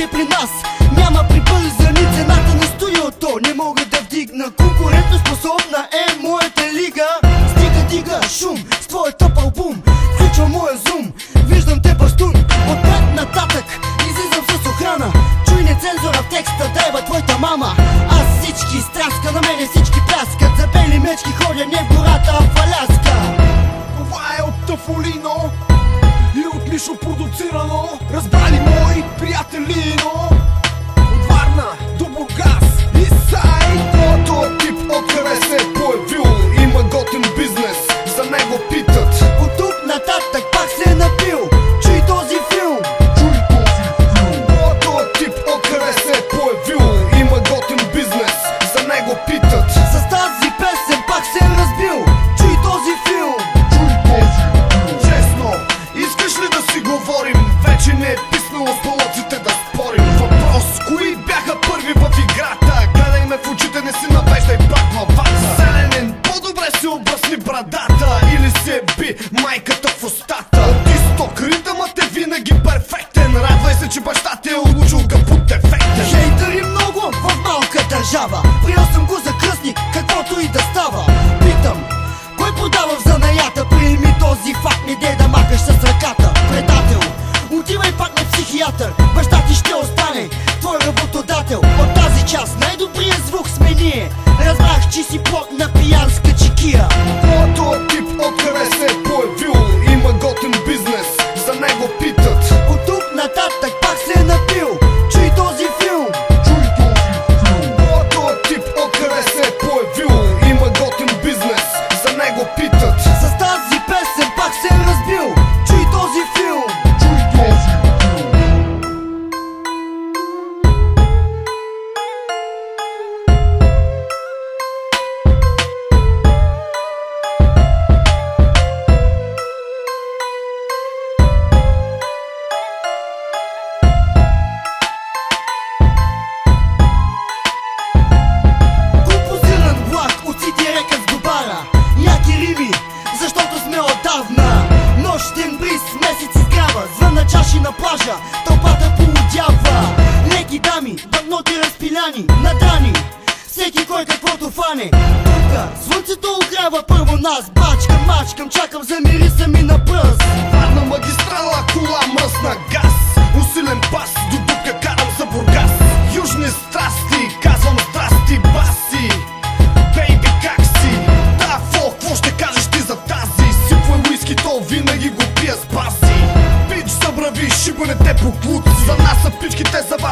дойде при нас. Няма прибързани, цената на студиото не мога да вдигна. Конкурентоспособна е моята лига. Стига дига шум с твоя топ албум. Включвам моя зум, виждам те бастун. Отпред нататък излизам с охрана. Чуй не цензура в текста, дайва твоята мама. Аз всички страска, на мене всички пляскат. За бели мечки ходя не в гората, а в Аляска. Това е от Тафолино и от Мишо продуцирано. Разбрали мои приятели, но от Варна до Бургас и Сай. Този тип откъде се е появил, има готин бизнес, за него питат. От тук нататък пак се е напил. Чуй този филм. Този тип откъде се е появил, има готин бизнес, за него питат. С тази песен пак се е разбил. Чуй този филм. Честно, искаш ли да си говорим? Вече не е писнало с болоците да спорим. Въпрос, кои бяха първи в играта? Гледай ме в очите, не си навеждай пак главата. Селенин, по-добре си обръсни брадата или се би майката в устата. От изток ритъмът е винаги перфектен. Радвай се, че баща те е улучил капут дефектен. Хейтъри много в малка държава. Приел съм го за кръстник, каквото и да става. Питам, кой продава в занаята? Приеми този факт, не дей да махаш с ръката. Предател, отивай пак на психиатър. Баща ти ще остане твой работодател. От тази част най-добрият звук сме ние. Разбрах, че си плод на пиянска чекия. Този тип откъде се е появил, има готин бизнес, за него питат. От тук нататък пак се е напил. Чуй този филм. Този тип откъде се е появил, има готин бизнес, за него питат. С тази песен пак се е разбил. Чуй този филм. Композиран влак от Сити река с Добара. Яки рими, защото сме отдавна. Нощен бриз, месец изгрява. Звън на чаши на плажа, тълпата полудява. Леки дами, банкноти разпиляни, надрани. Всеки кой каквото фане. Тука слънцето огрява първо нас. Бачкам, мачкам, чакам за мириса ми на пръст. Варна магистрала, кола, мръсна газ. Усилен пас, до дупка карам за Бургас. Южни страсти, казвам здрасти, баси. Бейби, как си? Да, фолк, какво ще кажеш ти за тази? Сипвай уиски, то винаги го пия с баси. Пич забрави, шибане те по клуци. За нас са пичките, за вас